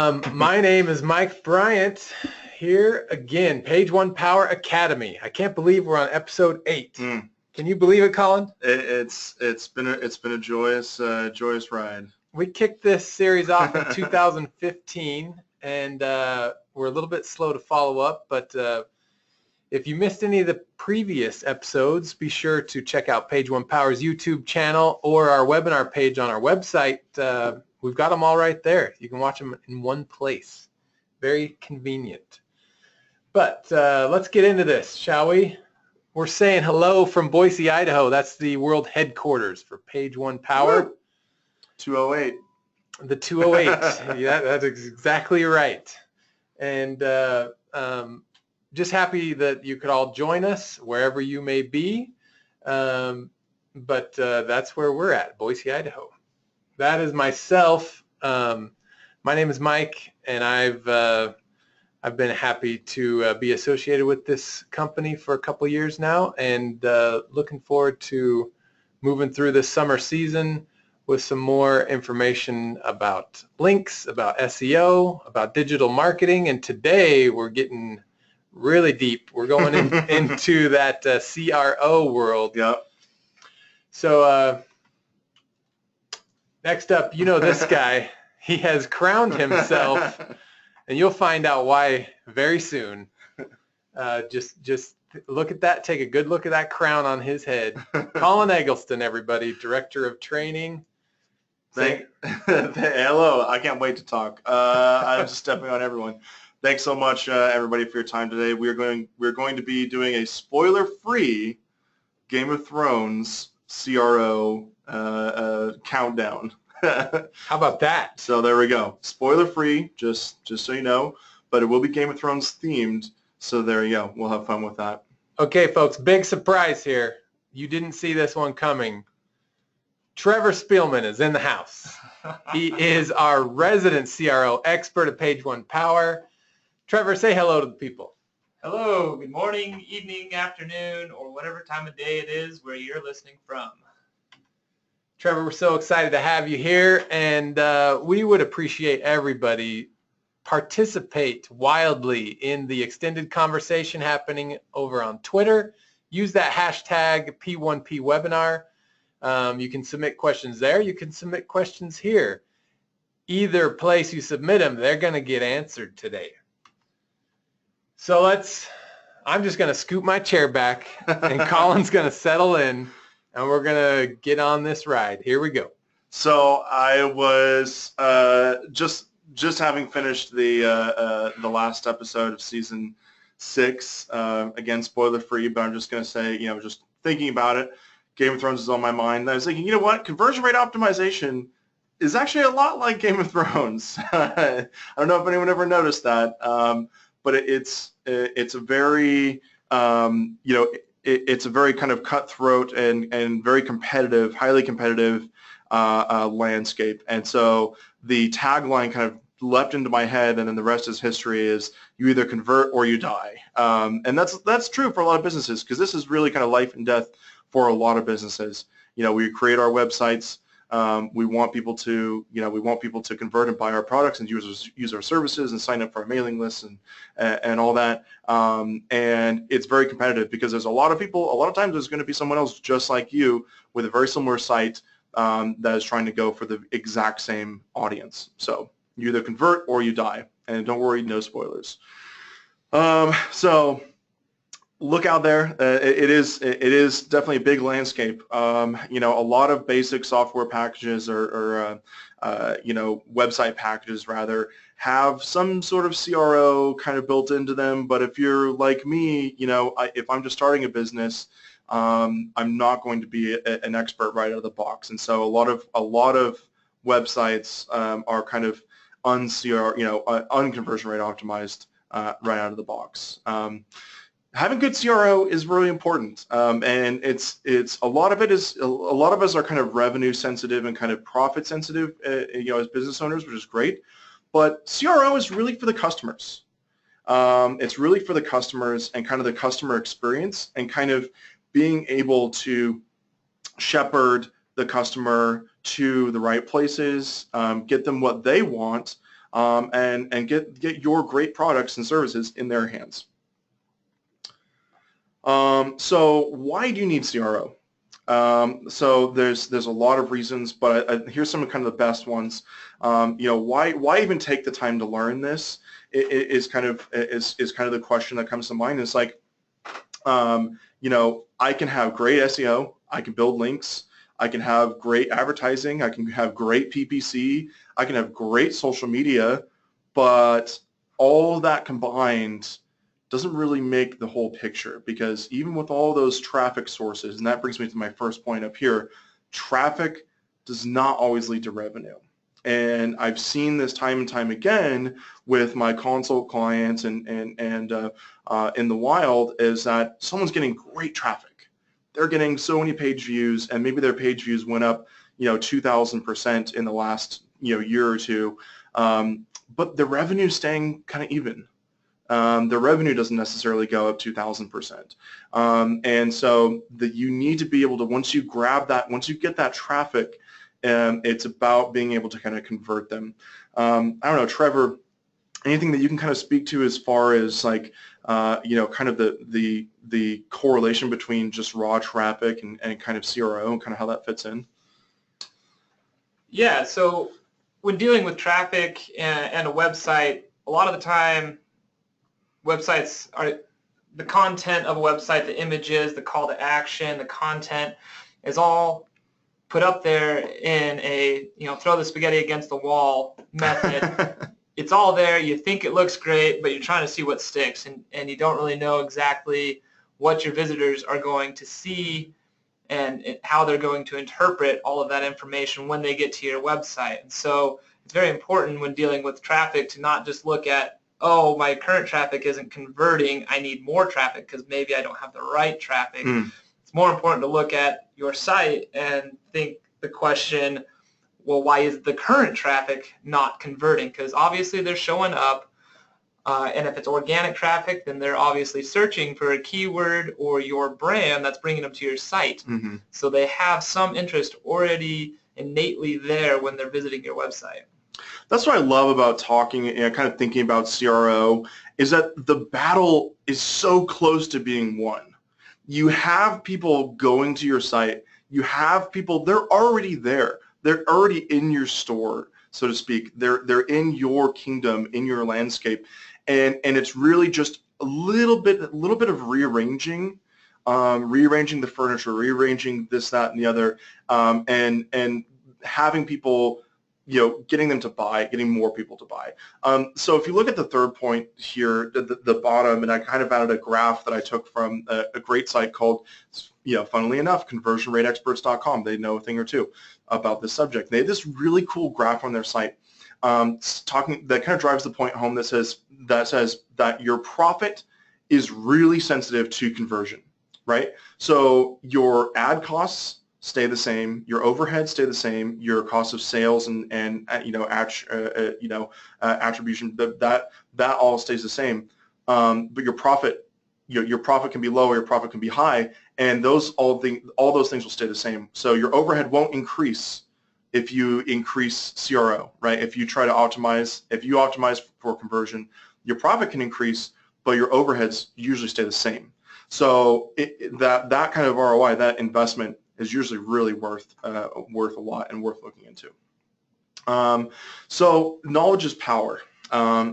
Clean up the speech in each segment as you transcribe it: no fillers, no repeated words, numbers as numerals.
My name is Mike Bryant, here again, Page One Power Academy. I can't believe we're on episode 8. Can you believe it, Colin? It's been a joyous ride. We kicked this series off in 2015, and we're a little bit slow to follow up, but if you missed any of the previous episodes, be sure to check out Page One Power's YouTube channel or our webinar page on our website. We've got them all right there. You can watch them in one place. Very convenient. But let's get into this, shall we? We're saying hello from Boise, Idaho. That's the world headquarters for Page One Power. Woo! 208. The 208. Yeah, that's exactly right. And just happy that you could all join us wherever you may be. But that's where we're at, Boise, Idaho. That is myself. My name is Mike, and I've been happy to be associated with this company for a couple years now, and looking forward to moving through this summer season with some more information about links, about SEO, about digital marketing, and today we're getting really deep. We're going into that CRO world. Yep. So next up, you know this guy. He has crowned himself, and you'll find out why very soon. Just look at that. Take a good look at that crown on his head. Colin Eggleston, everybody, Director of Training. Hello. I can't wait to talk. I'm just stepping on everyone. Thanks so much, everybody, for your time today. We're going to be doing a spoiler-free Game of Thrones CRO countdown. How about that? So there we go. Spoiler-free, just so you know, but it will be Game of Thrones themed. So there you go. We'll have fun with that. Okay, folks, big surprise here. You didn't see this one coming. Trevor Spielman is in the house. He is our resident CRO expert at Page One Power. Trevor, say hello to the people. Hello, good morning, evening, afternoon, or whatever time of day it is where you're listening from. Trevor, we're so excited to have you here, and we would appreciate everybody participate wildly in the extended conversation happening over on Twitter. Use that hashtag P1P webinar. You can submit questions there. You can submit questions here. Either place you submit them, they're going to get answered today. So I'm just going to scoot my chair back, and Colin's going to settle in, and we're going to get on this ride. Here we go. So I was just having finished the last episode of season 6. Again, spoiler free, but I'm just going to say, just thinking about it, Game of Thrones is on my mind. And I was thinking, you know what? Conversion rate optimization is actually a lot like Game of Thrones. I don't know if anyone ever noticed that, but it's a very it's a very kind of cutthroat and very competitive, highly competitive landscape. And so the tagline kind of leapt into my head, and then the rest is history, is you either convert or you die. And that's true for a lot of businesses, because this is really kind of life and death for a lot of businesses. We create our websites. We want people to convert and buy our products and use our services and sign up for our mailing lists and all that. And it's very competitive, because there's a lot of people. A lot of times there's going to be someone else just like you with a very similar site that is trying to go for the exact same audience. So you either convert or you die. And don't worry, no spoilers. So look out there. It is definitely a big landscape. A lot of basic software packages or website packages rather have some sort of CRO kind of built into them. But if you're like me, if I'm just starting a business, I'm not going to be an expert right out of the box. And so a lot of websites are kind of unconversion rate optimized right out of the box. Having good CRO is really important, and it's a lot of us are kind of revenue sensitive and kind of profit sensitive, as business owners, which is great. But CRO is really for the customers. It's really for the customers and kind of the customer experience, and kind of being able to shepherd the customer to the right places, get them what they want, and get your great products and services in their hands. So why do you need CRO? So there's a lot of reasons, but here's some of kind of the best ones. Why even take the time to learn this? Is kind of the question that comes to mind. It's like, I can have great SEO, I can build links, I can have great advertising, I can have great PPC, I can have great social media, but all that combined doesn't really make the whole picture, because even with all those traffic sources, and that brings me to my first point up here, traffic does not always lead to revenue. And I've seen this time and time again with my consult clients and in the wild, is that someone's getting great traffic. They're getting so many page views, and maybe their page views went up 2,000% in the last year or two, but the revenue is staying kind of even. The revenue doesn't necessarily go up 2,000%. And so you need to be able to, once you get that traffic, it's about being able to kind of convert them. I don't know, Trevor, anything that you can kind of speak to as far as like, kind of the correlation between just raw traffic and kind of CRO and kind of how that fits in? Yeah, so when dealing with traffic and a website, a lot of the time, websites are the content of a website, the images, the call to action, the content is all put up there in a, throw the spaghetti against the wall method. It's all there. You think it looks great, but you're trying to see what sticks, and you don't really know exactly what your visitors are going to see and how they're going to interpret all of that information when they get to your website. And so it's very important when dealing with traffic to not just look at, oh, my current traffic isn't converting, I need more traffic because maybe I don't have the right traffic. It's more important to look at your site and think the question, well, why is the current traffic not converting? Because obviously they're showing up, and if it's organic traffic, then they're obviously searching for a keyword or your brand that's bringing them to your site. Mm-hmm. So they have some interest already innately there when they're visiting your website. That's what I love about talking and kind of thinking about CRO, is that the battle is so close to being won. You have people going to your site. You have people, they're already there. They're already in your store, so to speak. They're in your kingdom, in your landscape. And it's really just a little bit of rearranging the furniture, rearranging this, that, and the other, and having people, getting them to buy, getting more people to buy. So if you look at the third point here, the bottom, and I kind of added a graph that I took from a great site called, funnily enough, conversionrateexperts.com. They know a thing or two about this subject. They have this really cool graph on their site that kind of drives the point home that says that your profit is really sensitive to conversion, right? So your ad costs stay the same, your overhead stay the same, your cost of sales and attribution, that all stays the same. But your profit can be low or your profit can be high, and all those things will stay the same. So your overhead won't increase if you increase CRO, right? If you optimize for conversion, your profit can increase, but your overheads usually stay the same. So that kind of ROI, that investment, is usually really worth a lot and worth looking into. So knowledge is power.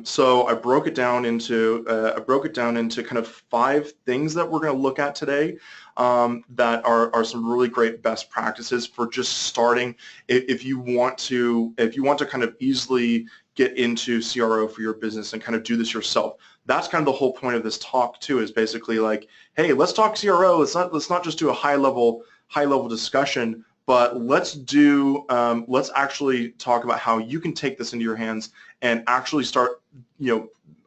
So I broke it down into kind of 5 things that we're going to look at today that are some really great best practices for just starting. If you want to kind of easily get into CRO for your business and kind of do this yourself. That's kind of the whole point of this talk too, is basically like, hey, let's talk CRO. Let's not just do a high level discussion, but let's actually talk about how you can take this into your hands and actually start,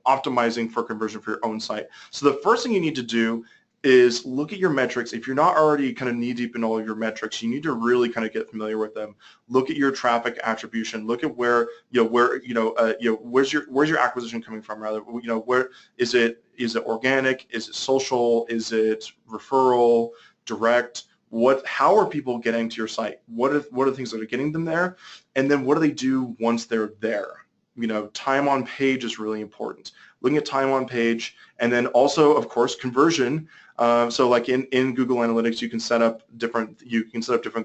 optimizing for conversion for your own site. So the first thing you need to do is look at your metrics. If you're not already kind of knee deep in all of your metrics, you need to really kind of get familiar with them. Look at your traffic attribution. Look at where's your acquisition coming from, rather. Where is it organic? Is it social? Is it referral, direct? How are people getting to your site? What are the things that are getting them there? And then what do they do once they're there? time on page is really important. Looking at time on page, and then also, of course, conversion. So like in Google Analytics, you can set up different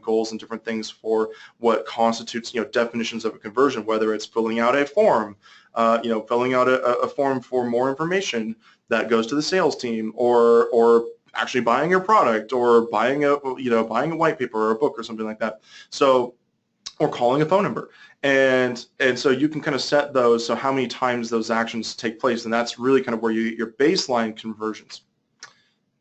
goals and different things for what constitutes definitions of a conversion, whether it's filling out a form, filling out a form for more information that goes to the sales team, or actually buying your product, or buying a white paper or a book or something like that. So, or calling a phone number. And so you can kind of set those, so how many times those actions take place, and that's really kind of where you get your baseline conversions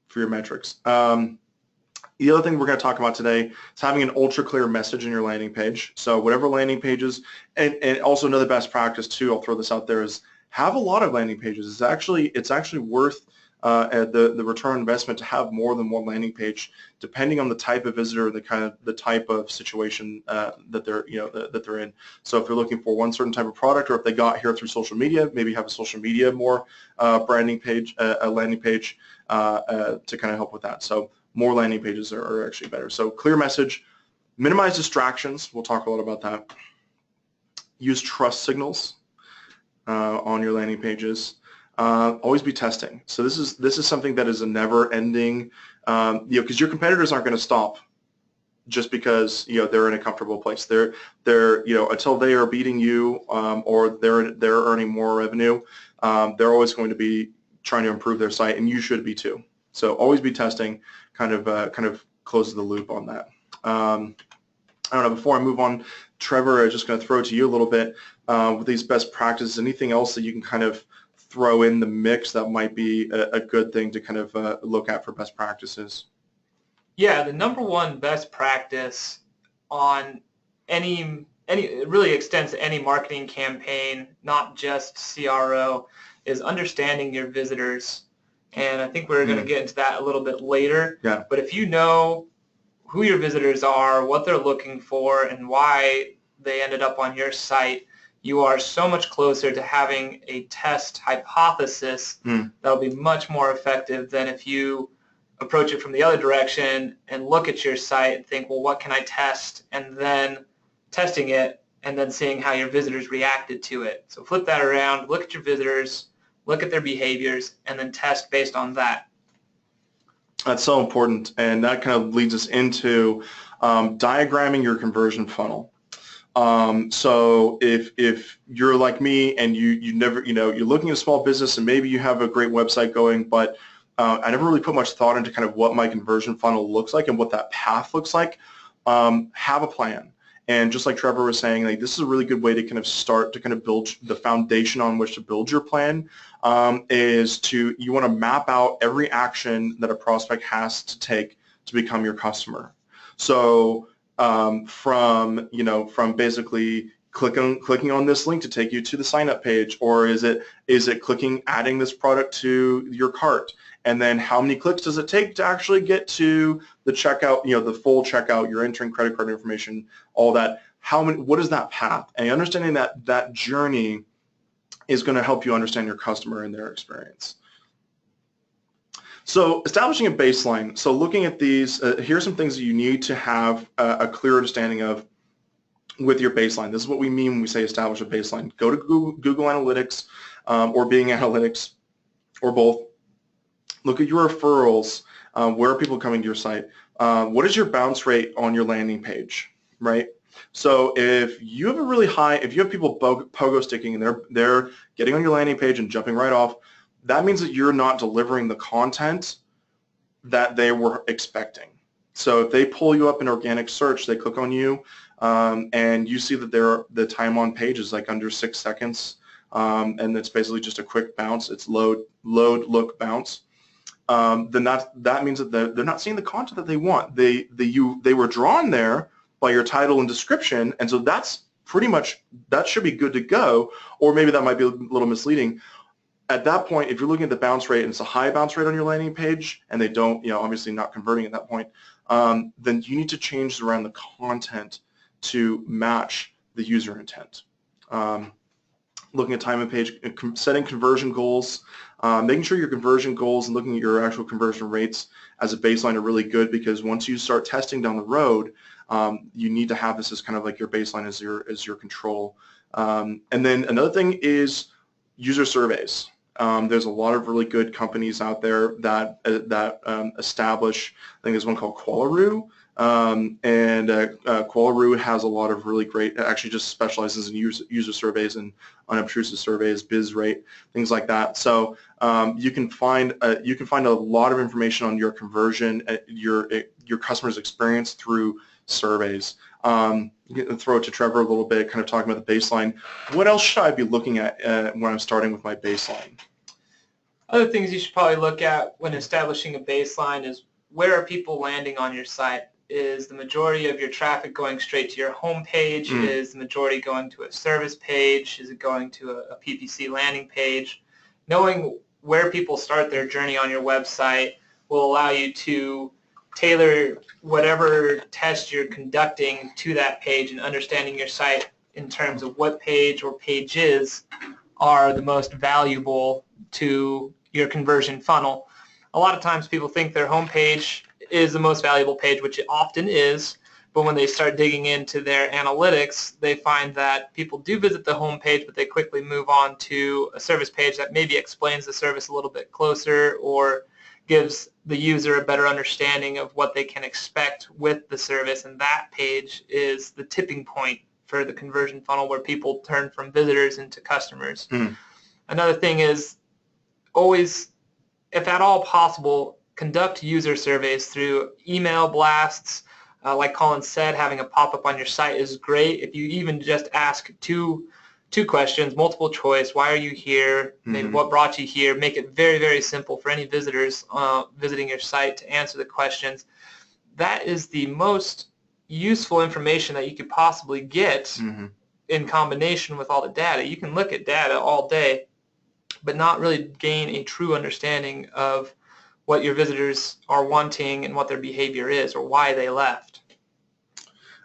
for your metrics. The other thing we're going to talk about today is having an ultra clear message in your landing page. So whatever landing pages, and also another best practice too, I'll throw this out there, is have a lot of landing pages. It's actually worth the return on investment to have more than one landing page, depending on the type of visitor, the type of situation that they're in. So if they're looking for one certain type of product, or if they got here through social media, maybe have a social media more branding page, a landing page to kind of help with that. So more landing pages are actually better. So clear message, minimize distractions. We'll talk a lot about that. Use trust signals on your landing pages. Always be testing. So this is something that is a never-ending, because your competitors aren't going to stop just because they're in a comfortable place. They're until they are beating you, or they're earning more revenue, they're always going to be trying to improve their site, and you should be too. So always be testing. Kind of closes the loop on that. I don't know. Before I move on, Trevor, I'm just going to throw it to you a little bit with these best practices. Anything else that you can kind of throw in the mix that might be a good thing to kind of look at for best practices? Yeah, the number one best practice on any it really extends to any marketing campaign, not just CRO, is understanding your visitors. And I think we're going to get into that a little bit later. Yeah. But if you know who your visitors are, what they're looking for, and why they ended up on your site, you are so much closer to having a test hypothesis that'll be much more effective than if you approach it from the other direction and look at your site and think, well, what can I test? And then testing it and then seeing how your visitors reacted to it. So flip that around, look at your visitors, look at their behaviors, and then test based on that. That's so important, and that kind of leads us into diagramming your conversion funnel. So if you're like me and you never, you're looking at a small business and maybe you have a great website going, but I never really put much thought into kind of what my conversion funnel looks like and what that path looks like, have a plan. And just like Trevor was saying, like, this is a really good way to kind of start to kind of build the foundation on which to build your plan, you want to map out every action that a prospect has to take to become your customer. So from basically clicking on this link to take you to the sign up page, or is it adding this product to your cart, and then how many clicks does it take to actually get to the checkout, the full checkout, you're entering credit card information, all that. What is that path? And understanding that journey is going to help you understand your customer and their experience. So establishing a baseline. So looking at these, here's some things that you need to have a clear understanding of with your baseline. This is what we mean when we say establish a baseline. Go to Google Analytics or Bing Analytics or both. Look at your referrals. Where are people coming to your site? What is your bounce rate on your landing page, right? So if you have if you have people pogo sticking and they're getting on your landing page and jumping right off, that means that you're not delivering the content that they were expecting. So if they pull you up in organic search, they click on you, and you see that the time on page is like under 6 seconds, and it's basically just a quick bounce. It's load, look, bounce. Then that means that they're not seeing the content that they want. They were drawn there by your title and description, and so that should be good to go, or maybe that might be a little misleading. At that point, if you're looking at the bounce rate and it's a high bounce rate on your landing page and they don't, obviously not converting at that point, then you need to change around the content to match the user intent. Looking at time and page, setting conversion goals, making sure your conversion goals and looking at your actual conversion rates as a baseline are really good, because once you start testing down the road, you need to have this as kind of like your baseline as your control And then another thing is user surveys. There's a lot of really good companies out there that establish. I think there's one called Qualaroo, and Qualaroo has a lot of really great. Actually, just specializes in user surveys and unobtrusive surveys, biz rate, things like that. So you can find a lot of information on your conversion, your customer's experience through surveys. Throw it to Trevor a little bit, kind of talking about the baseline. What else should I be looking at when I'm starting with my baseline? Other things you should probably look at when establishing a baseline is where are people landing on your site? Is the majority of your traffic going straight to your home page? Is the majority going to a service page? Is it going to a PPC landing page? Knowing where people start their journey on your website will allow you to tailor whatever test you're conducting to that page, and understanding your site in terms of what page or pages are the most valuable to your conversion funnel. A lot of times people think their home page is the most valuable page, which it often is, but when they start digging into their analytics, they find that people do visit the home page, but they quickly move on to a service page that maybe explains the service a little bit closer or gives the user a better understanding of what they can expect with the service, and that page is the tipping point for the conversion funnel where people turn from visitors into customers. Another thing is always, if at all possible, conduct user surveys through email blasts. Like Colin said, having a pop-up on your site is great. If you even just ask two questions, multiple choice, why are you here, maybe what brought you here, make it very, very simple for any visitors visiting your site to answer the questions. That is the most useful information that you could possibly get in combination with all the data. You can look at data all day, but not really gain a true understanding of what your visitors are wanting and what their behavior is or why they left.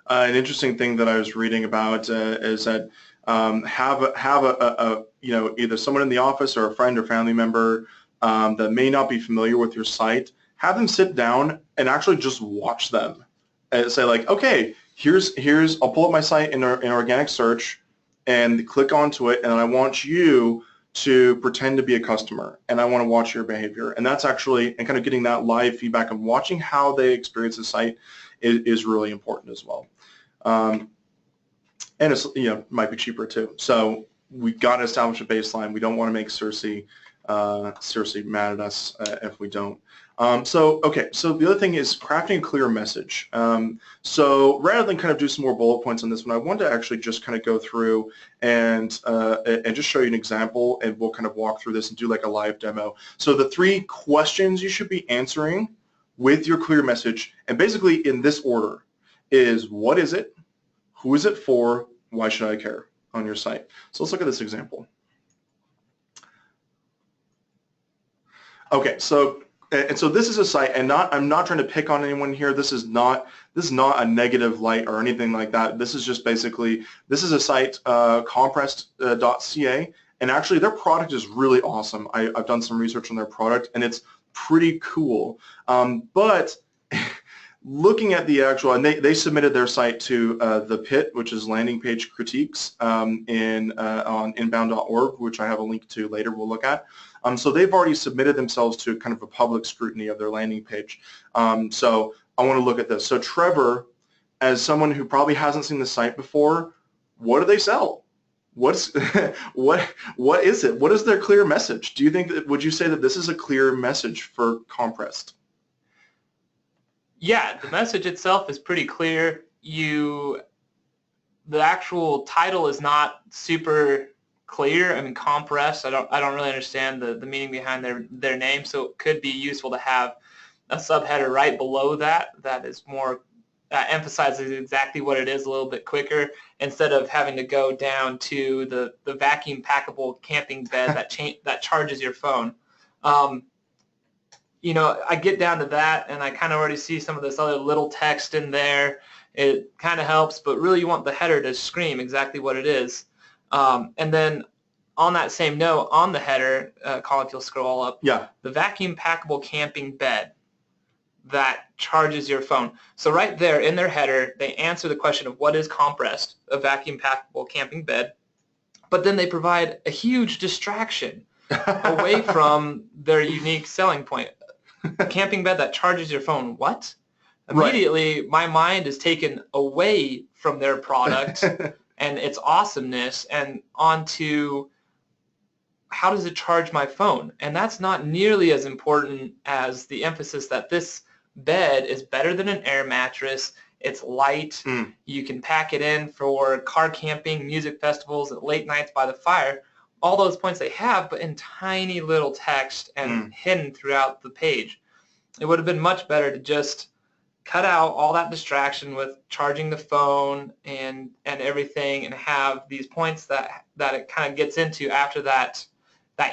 An interesting thing that I was reading about is that have a either someone in the office or a friend or family member that may not be familiar with your site, have them sit down and actually just watch them and say like, okay, here's I'll pull up my site in organic search and click onto it, and I want you to pretend to be a customer, and I want to watch your behavior. And that's actually, and kind of getting that live feedback and watching how they experience the site is really important as well. And it's, might be cheaper too. So we got to establish a baseline. We don't want to make Cersei mad at us if we don't. So the other thing is crafting a clear message. So rather than kind of do some more bullet points on this one, I wanted to actually just kind of go through and just show you an example, and we'll kind of walk through this and do like a live demo. So the 3 questions you should be answering with your clear message, and basically in this order, is what is it, who is it for, why should I care on your site? So let's look at this example. Okay, so this is a site, and I'm not trying to pick on anyone here. This is not a negative light or anything like that. This is just basically, this is a site, compressed.ca, and actually their product is really awesome. I've done some research on their product, and it's pretty cool. But looking at the actual, and they submitted their site to the PIT, which is landing page critiques on inbound.org, which I have a link to later we'll look at. So they've already submitted themselves to kind of a public scrutiny of their landing page. So I want to look at this. So Trevor, as someone who probably hasn't seen the site before, what do they sell? What is it? What is their clear message? Do you think that, would you say that this is a clear message for Compressed? Yeah, the message itself is pretty clear. The actual title is not super clear. I mean, Compressed, I don't really understand the meaning behind their name, so it could be useful to have a subheader right below that is more emphasizes exactly what it is a little bit quicker, instead of having to go down to the vacuum packable camping bed that charges your phone. I get down to that, and I kind of already see some of this other little text in there. It kind of helps, but really you want the header to scream exactly what it is. And then on that same note, on the header, Colin, if you'll scroll up, the vacuum packable camping bed that charges your phone. So right there in their header, they answer the question of what is Compressed, a vacuum packable camping bed. but then they provide a huge distraction away from their unique selling point. A camping bed that charges your phone. What? Immediately, my mind is taken away from their product and its awesomeness and onto how does it charge my phone? And that's not nearly as important as the emphasis that this bed is better than an air mattress. It's light. You can pack it in for car camping, music festivals, and late nights by the fire. All those points they have, but in tiny little text and hidden throughout the page. It would have been much better to just cut out all that distraction with charging the phone and everything, and have these points that it kind of gets into after that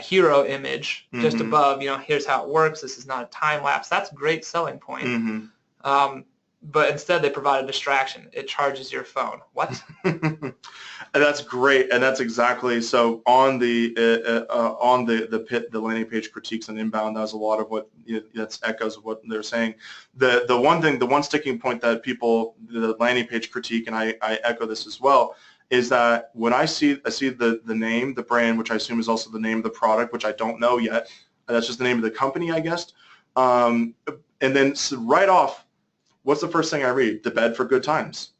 hero image just above. Here's how it works. This is not a time lapse. That's a great selling point. But instead they provide a distraction. It charges your phone. What? And that's great, and that's exactly so. On the landing page critiques and inbound, that was a lot of what that's echoes of what they're saying. The one sticking point that the landing page critique, and I echo this as well, is that when I see the name, the brand, which I assume is also the name of the product, which I don't know yet. That's just the name of the company, I guess. And then right off, what's the first thing I read? The bed for good times.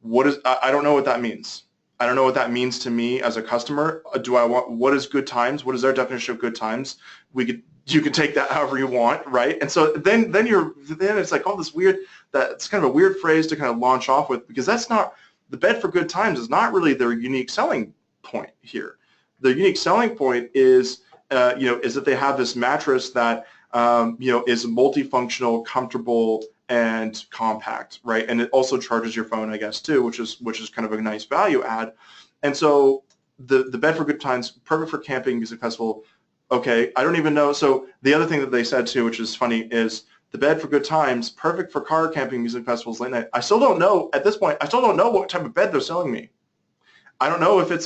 I don't know what that means. I don't know what that means to me as a customer. What is good times? What is their definition of good times? You can take that however you want, right? And so then it's like all this weird, that's kind of a weird phrase to kind of launch off with, because that's not, the bed for good times is not really their unique selling point here. The unique selling point is that they have this mattress that is multifunctional, comfortable, and compact, right? And it also charges your phone, I guess, too, which is kind of a nice value add. And so the bed for good times, perfect for camping, music festival. Okay, I don't even know. So the other thing that they said too, which is funny, is the bed for good times, perfect for car camping, music festivals, late night. I still don't know at this point. I still don't know what type of bed they're selling me. I don't know if it's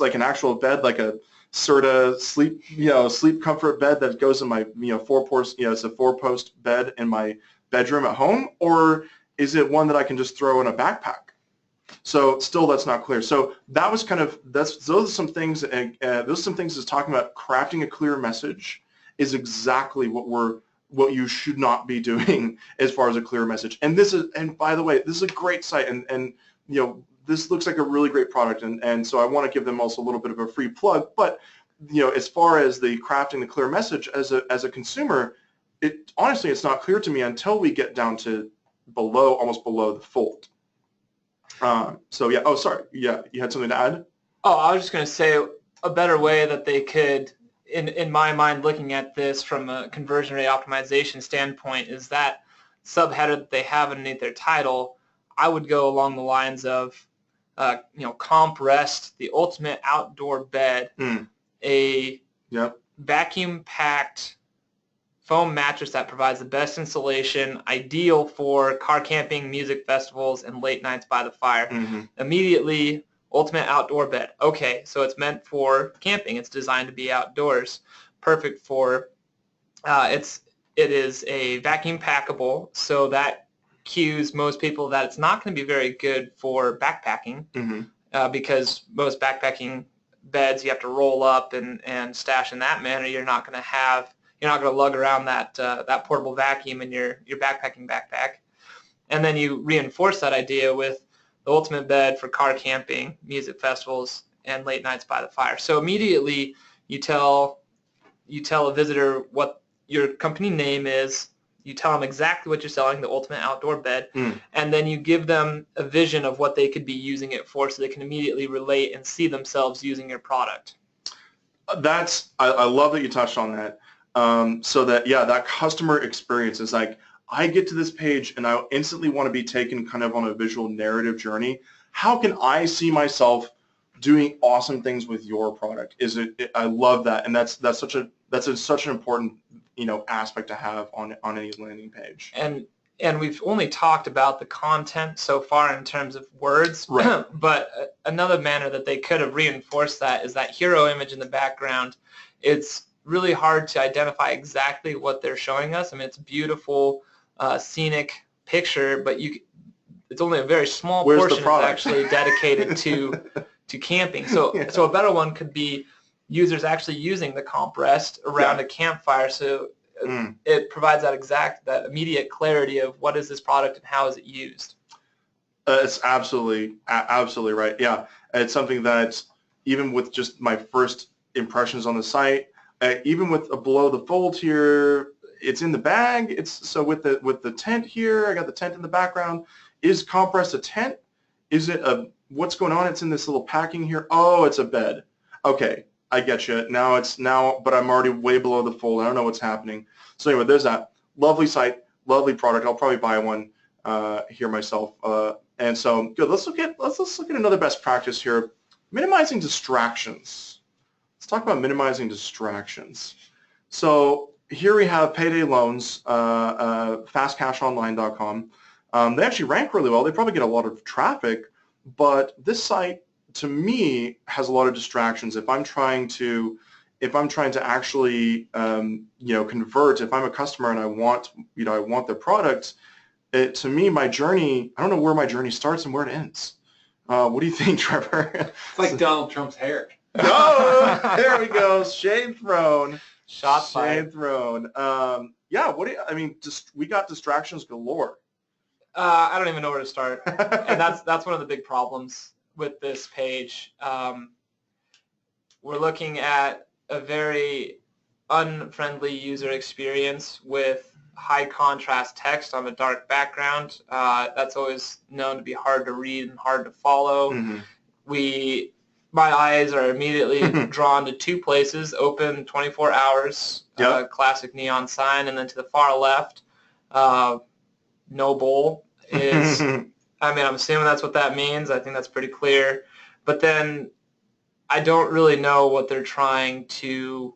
like an actual bed, like a Serta sleep comfort bed that goes in my it's a 4-post bed in my bedroom at home, or is it one that I can just throw in a backpack? So still, that's not clear. So that was those are some things. Those are some things that's talking about crafting a clear message is exactly what you should not be doing as far as a clear message. And by the way, this is a great site, and this looks like a really great product, and so I want to give them also a little bit of a free plug. But as far as the crafting the clear message as a consumer, honestly it's not clear to me until we get down to almost below the fold. So yeah. Oh, sorry. Yeah, you had something to add? Oh, I was just going to say a better way that they could, in my mind, looking at this from a conversion rate optimization standpoint, is that subheader that they have underneath their title. I would go along the lines of Comp Rest, the ultimate outdoor bed, a vacuum-packed foam mattress that provides the best insulation, ideal for car camping, music festivals, and late nights by the fire. Immediately, ultimate outdoor bed. Okay, so it's meant for camping. It's designed to be outdoors. Perfect for, it is a vacuum packable, so that cues most people that it's not going to be very good for backpacking, because most backpacking beds you have to roll up and stash in that manner. You're not going to lug around that portable vacuum in your backpacking backpack. And then you reinforce that idea with the ultimate bed for car camping, music festivals, and late nights by the fire. So immediately you tell a visitor what your company name is. You tell them exactly what you're selling, the ultimate outdoor bed, and then you give them a vision of what they could be using it for, so they can immediately relate and see themselves using your product. I love that you touched on that. So that customer experience is like, I get to this page and I instantly want to be taken kind of on a visual narrative journey. How can I see myself doing awesome things with your product? I love that, and that's such an important aspect to have on any landing page. And we've only talked about the content so far in terms of words, right? But another manner that they could have reinforced that is that hero image in the background. It's really hard to identify exactly what they're showing us. I mean, it's a beautiful, scenic picture, but it's only a very small portion is actually dedicated to camping. So so a better one could be users actually using the comp rest around a campfire. So it provides that immediate clarity of what is this product and how is it used. It's absolutely right. Yeah, it's something that even with just my first impressions on the site, even with a below the fold here, it's in the bag. It's so with the tent here, I got the tent in the background. Is compressed a tent? Is it what's going on? It's in this little packing here. Oh, it's a bed. Okay, I get you. But I'm already way below the fold. I don't know what's happening. So anyway, there's that. Lovely site, lovely product. I'll probably buy one here myself. And so good. Let's look at another best practice here. Minimizing distractions. Let's talk about minimizing distractions. So here we have Payday Loans, fastcashonline.com. They actually rank really well. They probably get a lot of traffic, but this site to me has a lot of distractions. If I'm trying to actually convert, if I'm a customer and I want their product, to me my journey, I don't know where my journey starts and where it ends. What do you think, Trevor? It's like Donald Trump's hair. Oh, there we go. Shade thrown. Shot fired. Shade thrown. We got distractions galore. I don't even know where to start. And that's one of the big problems with this page. We're looking at a very unfriendly user experience with high contrast text on a dark background. That's always known to be hard to read and hard to follow. Mm-hmm. My eyes are immediately drawn to two places: open 24 hours, classic neon sign, and then to the far left, no bowl is. I mean, I'm assuming that's what that means. I think that's pretty clear. But then I don't really know what they're trying to.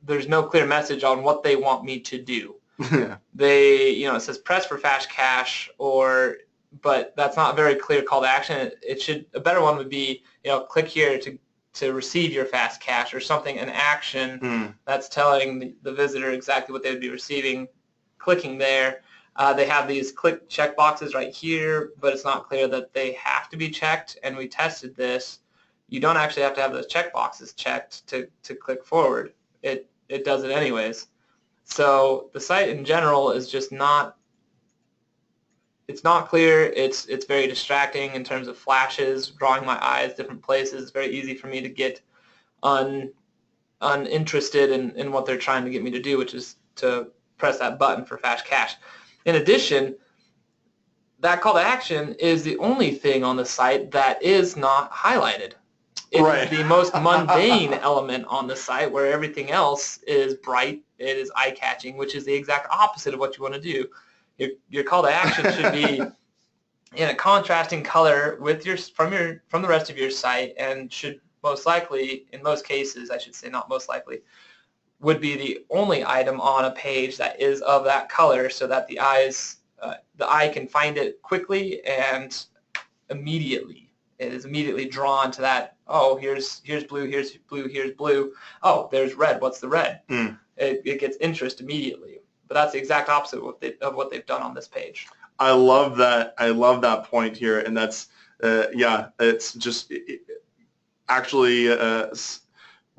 There's no clear message on what they want me to do. It says press for fast cash, but that's not a very clear call to action. A better one would be, click here to receive your fast cash, or something, an action that's telling the visitor exactly what they would be receiving, clicking there. They have these click check boxes right here, but it's not clear that they have to be checked, and we tested this. You don't actually have to have those check boxes checked to click forward. It does it anyways. So the site in general is just not, it's not clear. It's very distracting in terms of flashes, drawing my eyes different places. It's very easy for me to get uninterested in what they're trying to get me to do, which is to press that button for fast cash. In addition, that call to action is the only thing on the site that is not highlighted. It's the most mundane element on the site, where everything else is bright, it is eye-catching, which is the exact opposite of what you want to do. Your call to action should be in a contrasting color with from the rest of your site, and should most likely, in most cases, I should say not most likely, would be the only item on a page that is of that color, so that the eye can find it quickly and immediately. It is immediately drawn to that. Oh, here's blue, here's blue, here's blue. Oh, there's red. What's the red? It gets interest immediately. But that's the exact opposite of what they've done on this page. I love that. I love that point here, and that's it's just actually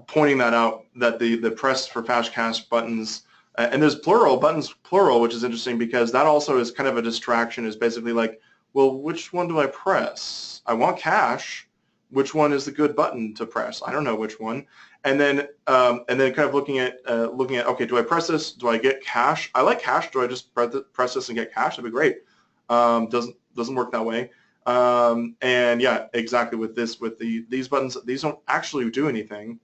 pointing that out, that the press for fast cash buttons, and there's buttons plural, which is interesting, because that also is kind of a distraction. Is basically like, well, which one do I press? I want cash. Which one is the good button to press? I don't know which one. And then kind of looking at okay, do I press this? Do I get cash? I like cash. Do I just press this and get cash? That'd be great. Doesn't work that way. And yeah, exactly with these buttons, these don't actually do anything.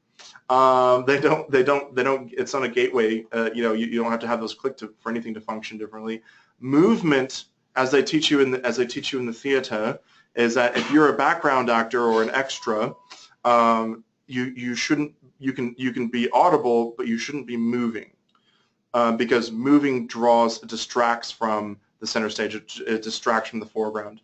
They don't. It's not a gateway. You don't have to have those clicked for anything to function differently. Movement, as they teach you in the theater, is that if you're a background actor or an extra, you can be audible, but you shouldn't be moving, because moving distracts from the center stage. It distracts from the foreground.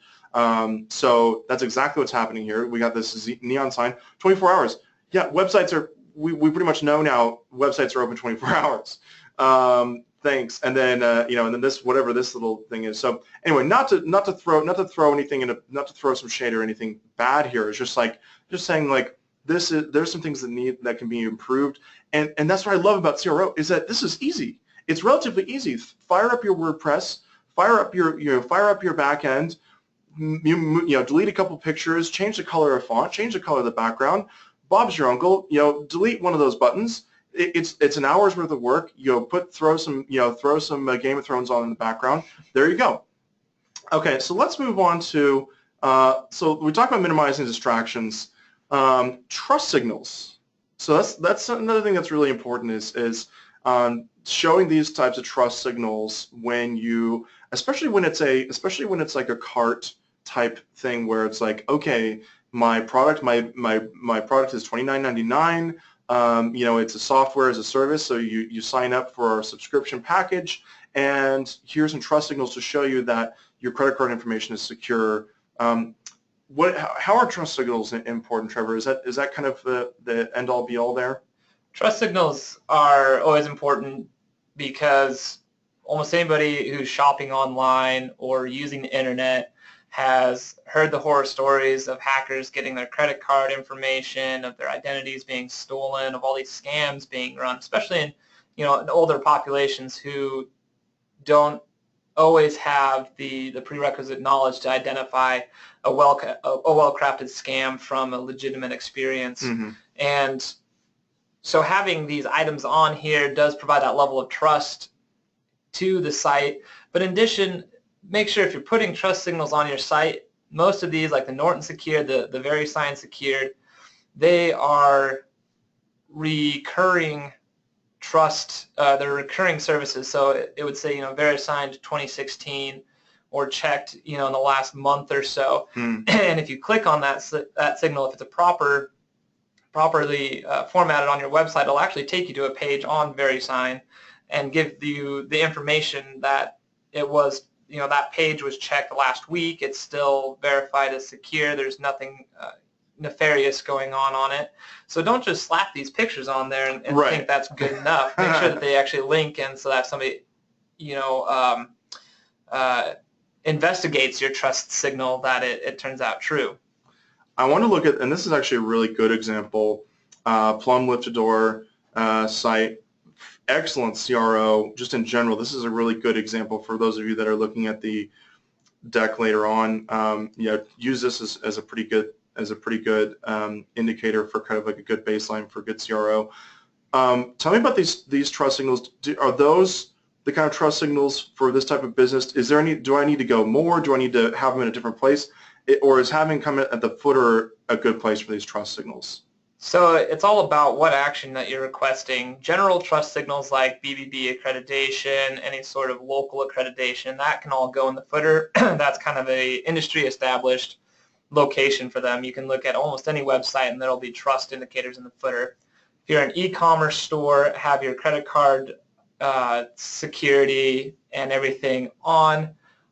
So that's exactly what's happening here. We got this neon sign, 24 hours. Yeah, websites are. We pretty much know now websites are open 24 hours. Thanks. And then and then this, whatever this little thing is. So anyway, not to throw anything not to throw some shade or anything bad here. It's just like just saying like there's some things that can be improved, and that's what I love about CRO is that this is easy. It's relatively easy. Fire up your WordPress, fire up your back end, delete a couple pictures, change the color of font, change the color of the background. Bob's your uncle. Delete one of those buttons. It's an hour's worth of work. Throw some Game of Thrones on in the background. There you go. Okay, so let's move on to so we talked about minimizing distractions. Trust signals. So that's another thing that's really important is showing these types of trust signals when you, especially when it's like a cart type thing where it's like, okay, my product is $29.99. It's a software as a service, so you sign up for our subscription package, and here's some trust signals to show you that your credit card information is secure. How are trust signals important, Trevor? Is that kind of the end all be all there? Trust signals are always important because almost anybody who's shopping online or using the internet has heard the horror stories of hackers getting their credit card information, of their identities being stolen, of all these scams being run, especially in in older populations who don't always have the prerequisite knowledge to identify a well-crafted scam from a legitimate experience. Mm-hmm. And so having these items on here does provide that level of trust to the site. But in addition, make sure if you're putting trust signals on your site, most of these, like the Norton Secured, the VeriSign Secured, they are recurring trust, they're recurring services. So it would say, VeriSign 2016 or checked, in the last month or so. And if you click on that signal, if it's properly formatted on your website, it'll actually take you to a page on VeriSign and give you the information that it was, that page was checked last week. It's still verified as secure. There's nothing nefarious going on it. So don't just slap these pictures on there and right. think that's good enough. Make sure that they actually link in so that somebody, investigates your trust signal that it turns out true. I want to look at, and this is actually a really good example, Plum Lift-A-Door site, excellent CRO, just in general. This is a really good example for those of you that are looking at the deck later on. Use this as a pretty good indicator for kind of like a good baseline for good CRO. Tell me about these trust signals. Are those the kind of trust signals for this type of business? Do I need to go more? Do I need to have them in a different place? Or is having come at the footer a good place for these trust signals? So it's all about what action that you're requesting. General trust signals like BBB accreditation, any sort of local accreditation, that can all go in the footer. That's kind of a industry established location for them. You can look at almost any website and there'll be trust indicators in the footer. If you're an e-commerce store, have your credit card security and everything on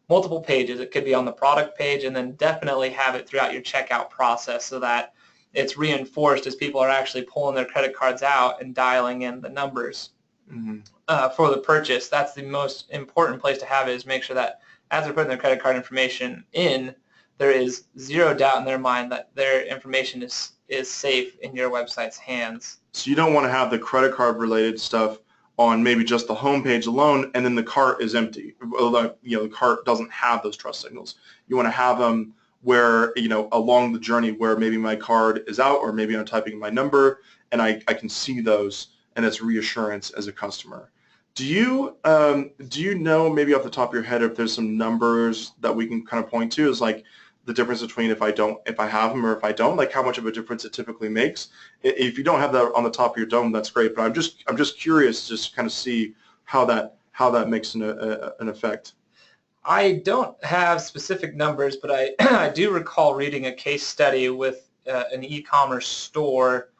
multiple pages. It could be on the product page, and then definitely have it throughout your checkout process so that it's reinforced as people are actually pulling their credit cards out and dialing in the numbers for the purchase. That's the most important place to have it, is make sure that as they're putting their credit card information in, there is zero doubt in their mind that their information is safe in your website's hands. So you don't want to have the credit card related stuff on maybe just the home page alone, and then the cart is empty. The cart doesn't have those trust signals. You want to have them where, along the journey where maybe my card is out, or maybe I'm typing my number and I can see those, and it's reassurance as a customer. Do you know maybe off the top of your head if there's some numbers that we can kind of point to as like the difference between if I have them or if I don't, like how much of a difference it typically makes? If you don't have that on the top of your dome, that's great. But I'm just curious, just to kind of see how that makes an effect. I don't have specific numbers, but I do recall reading a case study with an e-commerce store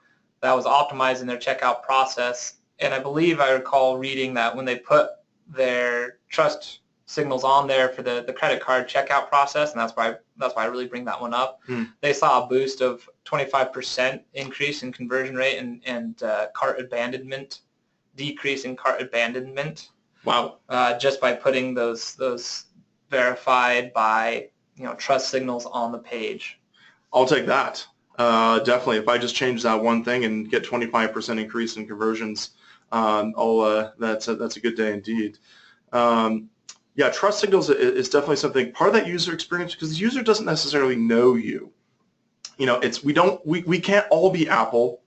that was optimizing their checkout process, and I believe I recall reading that when they put their trust signals on there for the credit card checkout process, and that's why I really bring that one up. They saw a boost of 25% increase in conversion rate and cart abandonment, decrease in cart abandonment. Wow! Just by putting those verified by trust signals on the page. I'll take that. Definitely. If I just change that one thing and get 25% increase in conversions, that's a good day indeed. Yeah, trust signals is definitely something, part of that user experience, because the user doesn't necessarily know you. You know, we can't all be Apple.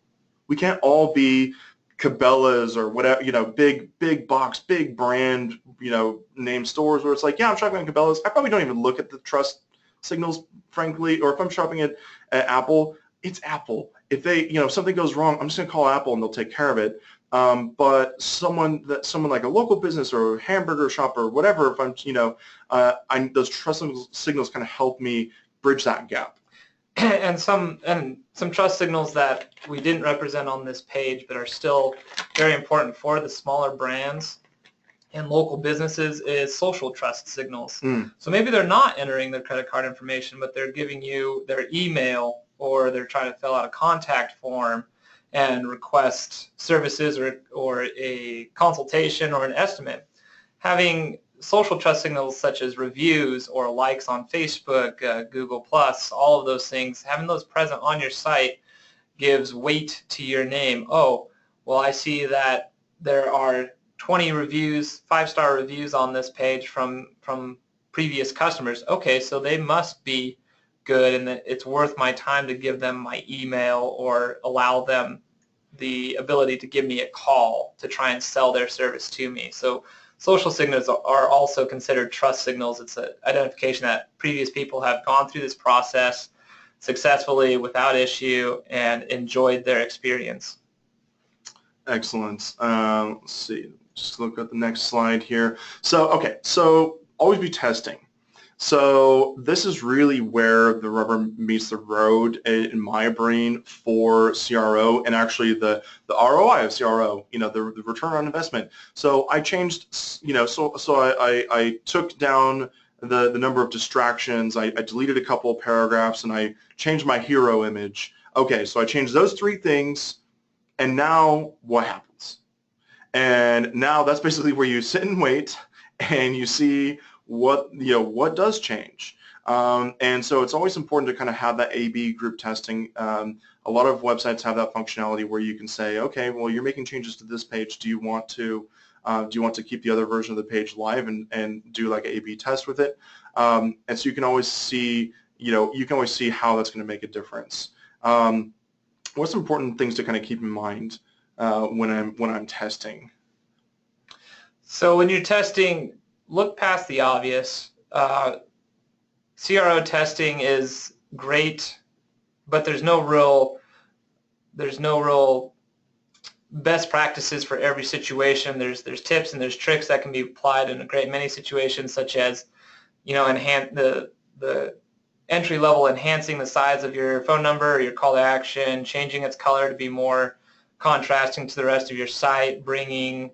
We can't all be Cabela's or whatever, you know, big box, big brand, you know, name stores where it's like, yeah, I'm shopping at Cabela's. I probably don't even look at the trust signals, frankly, or if I'm shopping at Apple, it's Apple. If they, you know, if something goes wrong, I'm just gonna call Apple and they'll take care of it. But someone like a local business or a hamburger shop or whatever, if I'm, you know, those trust signals kind of help me bridge that gap. And some trust signals that we didn't represent on this page but are still very important for the smaller brands and local businesses is social trust signals. So maybe they're not entering their credit card information, but they're giving you their email, or they're trying to fill out a contact form and request services or a consultation or an estimate. Having social trust signals such as reviews or likes on Facebook, Google+, all of those things, having those present on your site gives weight to your name. Oh, well, I see that there are 20 reviews, 5-star reviews on this page from previous customers. Okay, so they must be good, and it's worth my time to give them my email or allow them the ability to give me a call to try and sell their service to me. So social signals are also considered trust signals. It's an identification that previous people have gone through this process successfully without issue and enjoyed their experience. Excellent. Let's see. Just look at the next slide here. So, okay. So always be testing. So this is really where the rubber meets the road in my brain for CRO, and actually the ROI of CRO, you know, the return on investment. So I changed, you know, so I took down the number of distractions. I deleted a couple of paragraphs, and I changed my hero image. Okay, so I changed those 3 things, and now what happens? And now that's basically where you sit and wait, and you see what does change. And so it's always important to kind of have that A/B group testing. A lot of websites have that functionality where you can say, okay, well, you're making changes to this page. Do you want to keep the other version of the page live and do like an A/B test with it? And so you can always see, how that's going to make a difference. What's important things to kind of keep in mind when I'm testing? So when you're testing, look past the obvious. CRO testing is great, but there's no real best practices for every situation. There's tips and there's tricks that can be applied in a great many situations, such as, enhance the entry level, enhancing the size of your phone number or your call to action, changing its color to be more contrasting to the rest of your site, bringing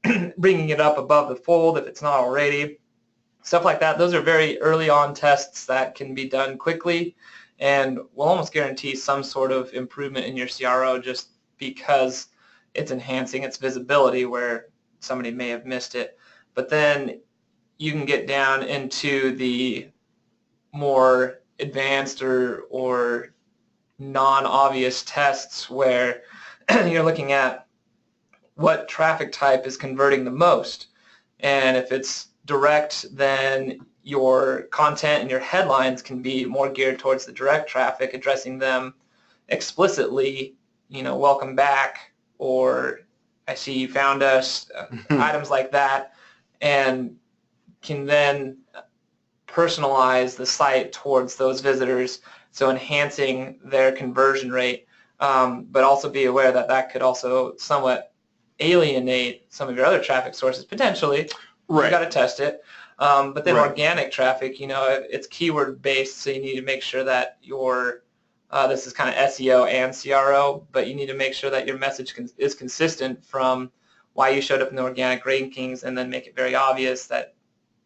it up above the fold if it's not already, stuff like that. Those are very early on tests that can be done quickly and will almost guarantee some sort of improvement in your CRO just because it's enhancing its visibility where somebody may have missed it. But then you can get down into the more advanced or non-obvious tests where you're looking at what traffic type is converting the most. And if it's direct, then your content and your headlines can be more geared towards the direct traffic, addressing them explicitly, welcome back, or I see you found us, items like that, and can then personalize the site towards those visitors, so enhancing their conversion rate, but also be aware that could also somewhat alienate some of your other traffic sources potentially. Right. You've got to test it. But then organic traffic, it's keyword based, so you need to make sure that your this is kind of SEO and CRO, but you need to make sure that your message is consistent from why you showed up in the organic rankings, and then make it very obvious that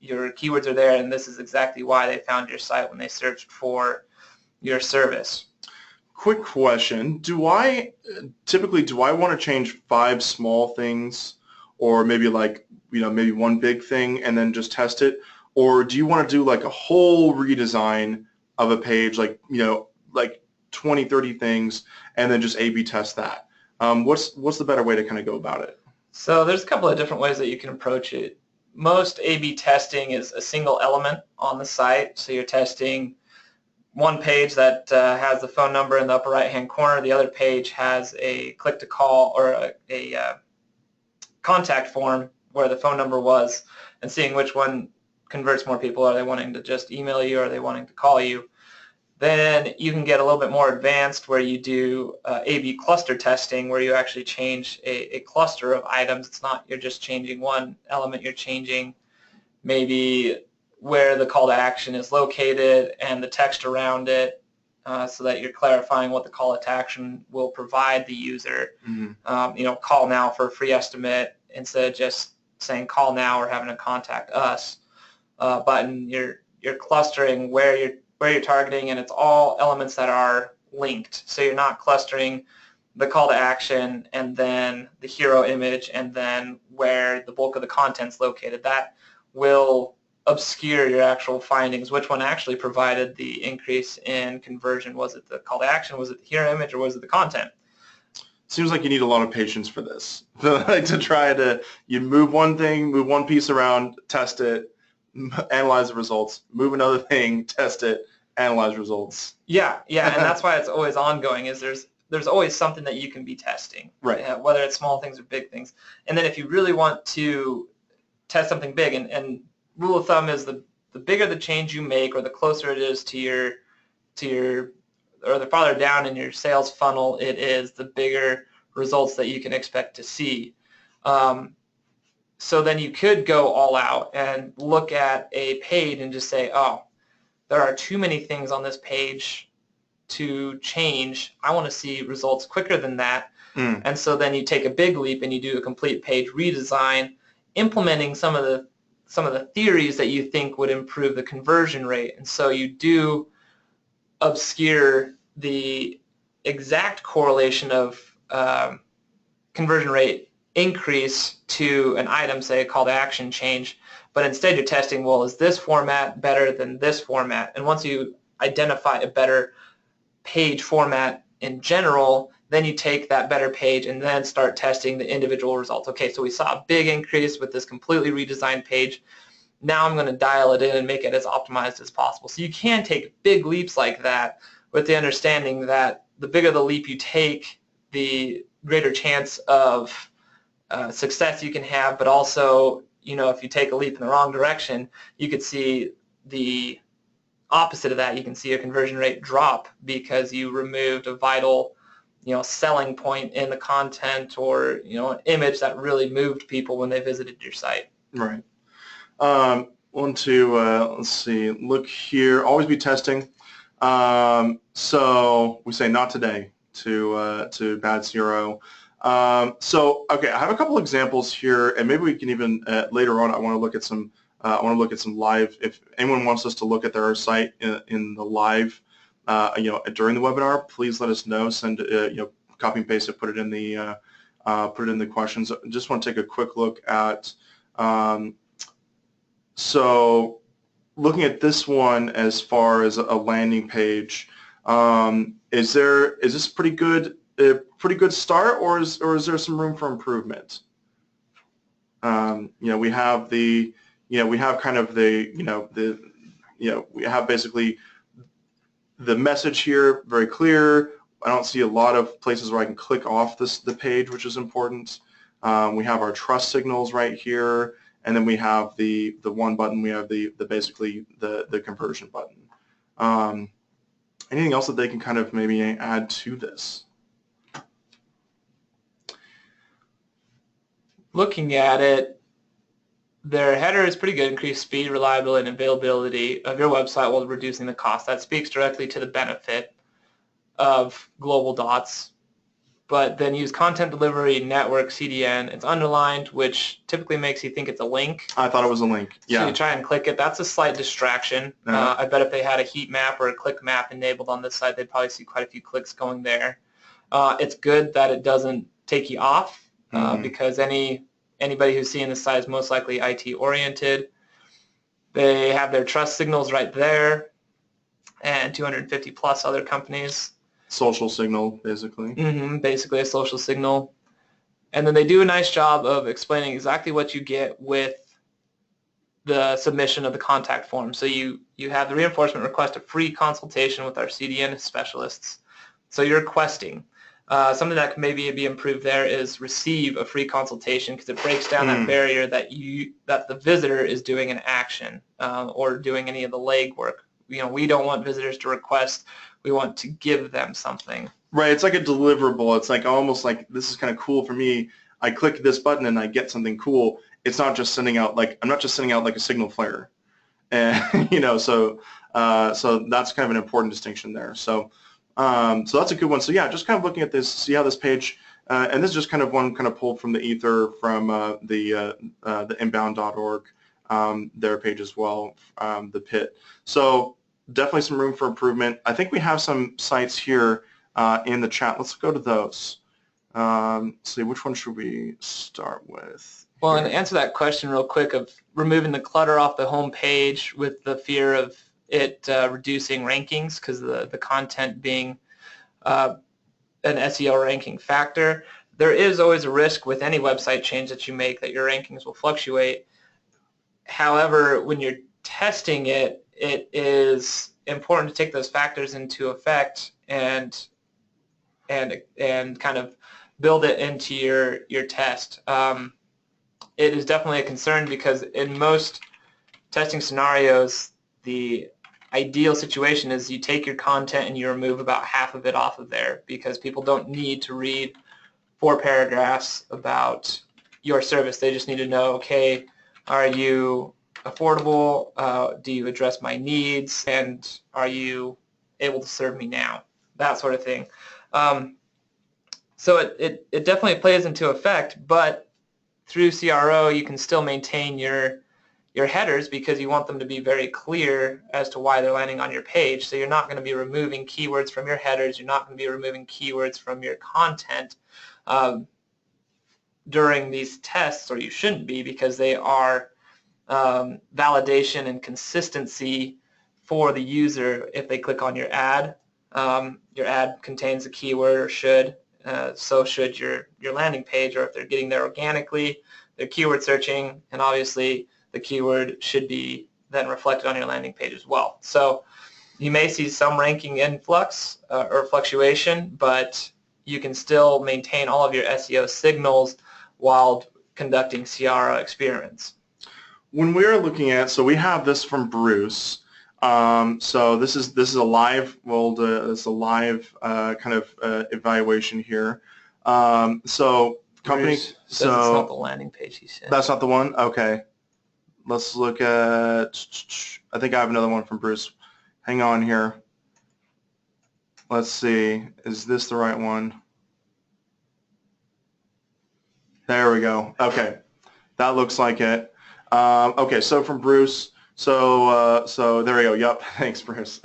your keywords are there and this is exactly why they found your site when they searched for your service. Quick question. Do I want to change 5 small things, or maybe maybe one big thing and then just test it? Or do you want to do like a whole redesign of a page, like 20, 30 things, and then just A/B test that. What's the better way to kind of go about it? So there's a couple of different ways that you can approach it. Most A/B testing is a single element on the site. So you're testing one page that has the phone number in the upper right-hand corner. The other page has a click-to-call or a contact form where the phone number was, and seeing which one converts more people. Are they wanting to just email you, or are they wanting to call you? Then you can get a little bit more advanced where you do A/B cluster testing, where you actually change a cluster of items. It's not you're just changing one element, you're changing maybe where the call to action is located and the text around it, so that you're clarifying what the call to action will provide the user. Mm-hmm. Call now for a free estimate instead of just saying call now or having to contact us button. You're clustering where you're targeting, and it's all elements that are linked. So you're not clustering the call to action and then the hero image and then where the bulk of the content's located. That will obscure your actual findings. Which one actually provided the increase in conversion? Was it the call to action? Was it the hero image? Or was it the content? Seems like you need a lot of patience for this. To try to, you move one thing, move one piece around, test it, analyze the results, move another thing, test it, analyze results. Yeah, and that's why it's always ongoing, is there's always something that you can be testing, right? Whether it's small things or big things. And then if you really want to test something big, and rule of thumb is the bigger the change you make, or the closer it is to your or the farther down in your sales funnel it is, the bigger results that you can expect to see. So then you could go all out and look at a page and just say, oh, there are too many things on this page to change. I want to see results quicker than that. And so then you take a big leap and you do a complete page redesign, implementing some of the theories that you think would improve the conversion rate. And so you do obscure the exact correlation of conversion rate increase to an item, say a call to action change, but instead you're testing, well, is this format better than this format? And once you identify a better page format in general, then you take that better page and then start testing the individual results. Okay, so we saw a big increase with this completely redesigned page. Now I'm going to dial it in and make it as optimized as possible. So you can take big leaps like that, with the understanding that the bigger the leap you take, the greater chance of success you can have. But also, if you take a leap in the wrong direction, you could see the opposite of that. You can see your conversion rate drop because you removed a vital, selling point in the content, or an image that really moved people when they visited your site. Right. Let's see. Look here. Always be testing. So we say not today to bad CRO. Okay, I have a couple examples here, and maybe we can even later on. I want to look at some. I want to look at some live. If anyone wants us to look at their site in the live, during the webinar, please let us know. Send copy and paste it. Put it in the questions. Just want to take a quick look at. So looking at this one as far as a landing page, is this a pretty good start, or is there some room for improvement? We have we have basically the message here, very clear. I don't see a lot of places where I can click off the page, which is important. We have our trust signals right here, and then we have the one button. We have basically the conversion button. Anything else that they can kind of maybe add to this? Looking at it, their header is pretty good. Increased speed, reliability, and availability of your website while reducing the cost. That speaks directly to the benefit of global dots. But then use content delivery, network, CDN. It's underlined, which typically makes you think it's a link. I thought it was a link. Yeah. So you try and click it. That's a slight distraction. I bet if they had a heat map or a click map enabled on this site, they'd probably see quite a few clicks going there. It's good that it doesn't take you off, because anybody who's seeing this site is most likely IT oriented. They have their trust signals right there, and 250 plus other companies. Social signal, basically. Basically a social signal. And then they do a nice job of explaining exactly what you get with the submission of the contact form. So you have the reinforcement request a free consultation with our CDN specialists. So you're requesting. Something that can maybe be improved there is receive a free consultation, because it breaks down that barrier that the visitor is doing an action or doing any of the legwork. We don't want visitors to request. We want to give them something. Right. It's like a deliverable. It's like almost like, this is kind of cool for me. I click this button and I get something cool. It's not just sending out I'm not just sending out like a signal flare, and so that's kind of an important distinction there. So that's a good one. So yeah, just kind of looking at this, see how this page, and this is just kind of one kind of pulled from the ether from the inbound.org, their page as well, the pit. So definitely some room for improvement. I think we have some sites here in the chat. Let's go to those. See, which one should we start with? Well, and to answer that question real quick of removing the clutter off the home page with the fear of it reducing rankings, because the content being an SEO ranking factor, there is always a risk with any website change that you make that your rankings will fluctuate. However, when you're testing it, it is important to take those factors into effect and kind of build it into your test. It is definitely a concern, because in most testing scenarios, the ideal situation is you take your content and you remove about half of it off of there, because people don't need to read 4 paragraphs about your service. They just need to know, okay, are you affordable? Do you address my needs? And are you able to serve me now? That sort of thing. So it definitely plays into effect, but through CRO you can still maintain your headers, because you want them to be very clear as to why they're landing on your page. So you're not going to be removing keywords from your headers. You're not going to be removing keywords from your content during these tests, or you shouldn't be, because they are validation and consistency for the user. If they click on your ad contains a keyword, or should. So should your landing page, or if they're getting there organically, they're keyword searching, and obviously the keyword should be then reflected on your landing page as well. So you may see some ranking influx or fluctuation, but you can still maintain all of your SEO signals while conducting CRO experiments. When we're looking at, so we have this from Bruce. So this is a live, it's a live kind of evaluation here. So company, Bruce says it's not the landing page he said. That's not the one? Okay. Let's look at, I think I have another one from Bruce. Hang on here. Let's see, is this the right one? There we go. Okay, that looks like it. Okay, so from Bruce. So there we go. Yep. Thanks, Bruce.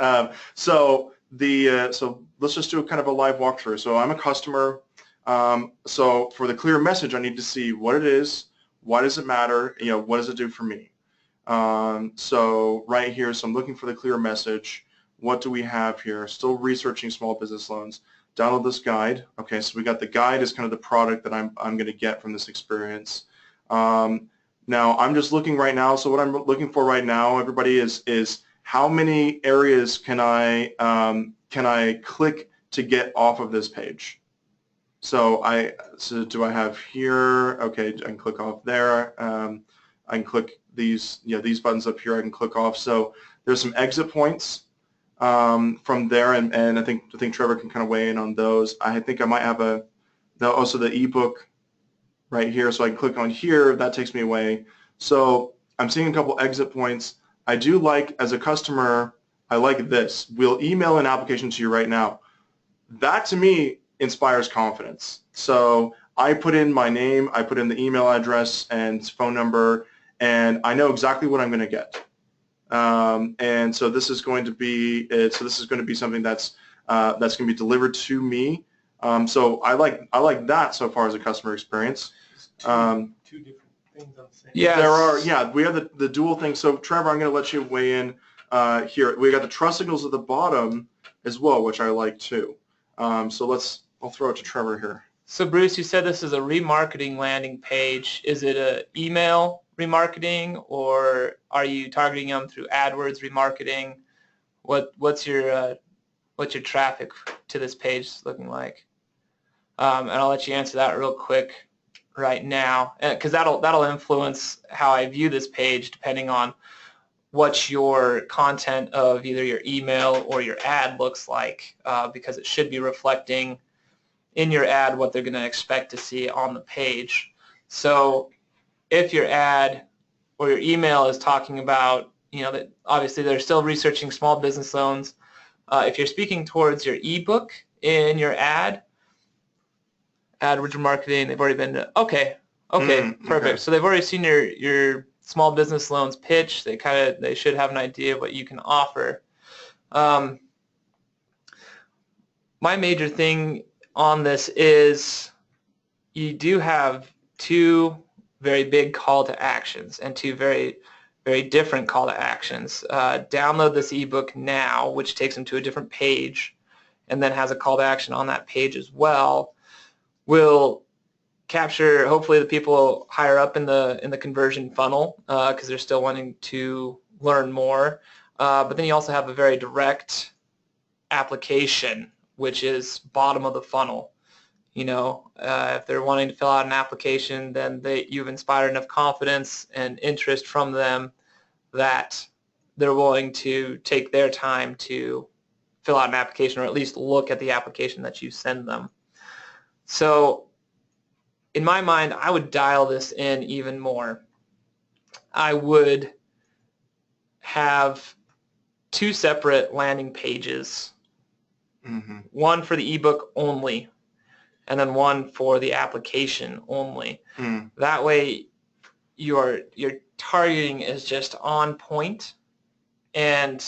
So let's just do a kind of a live walkthrough. So I'm a customer. So for the clear message, I need to see what it is. Why does it matter? What does it do for me? So right here, so I'm looking for the clear message. What do we have here? Still researching small business loans. Download this guide. Okay, so we got the guide is kind of the product that I'm going to get from this experience. Now I'm just looking right now. So what I'm looking for right now, everybody, is how many areas can I click to get off of this page? So do I have here? Okay, I can click off there. I can click these buttons up here. I can click off. So there's some exit points from there, and I think Trevor can kind of weigh in on those. I think I might have also the ebook right here, so I can click on here. That takes me away. So I'm seeing a couple exit points. I do like, as a customer, I like this. We'll email an application to you right now. That to me inspires confidence. So I put in my name, I put in the email address and phone number, and I know exactly what I'm going to get. And so this is going to be something that's going to be delivered to me. So I like that so far as a customer experience. Two different things on the same. Yes. There are, yeah, we have the dual thing. So Trevor, I'm going to let you weigh in here. We got the trust signals at the bottom as well, which I like too. So I'll throw it to Trevor here. So Bruce, you said this is a remarketing landing page. Is it a email remarketing, or are you targeting them through AdWords remarketing? What's your traffic to this page looking like? And I'll let you answer that real quick right now, because that'll influence how I view this page depending on what your content of either your email or your ad looks like, because it should be reflecting in your ad what they're going to expect to see on the page. So if your ad or your email is talking about, that obviously they're still researching small business loans. If you're speaking towards your ebook in your AdWords marketing, they've already been okay, perfect. Okay. So they've already seen your small business loans pitch. They should have an idea of what you can offer. My major thing on this is you do have two very big call to actions and two very, very different call to actions. Download this ebook now, which takes them to a different page and then has a call to action on that page as well, will capture hopefully the people higher up in the conversion funnel, because they're still wanting to learn more. But then you also have a very direct application, which is bottom of the funnel. If they're wanting to fill out an application, then you've inspired enough confidence and interest from them that they're willing to take their time to fill out an application, or at least look at the application that you send them. So in my mind, I would dial this in even more. I would have two separate landing pages, one for the ebook only, and then one for the application only. That way your targeting is just on point, and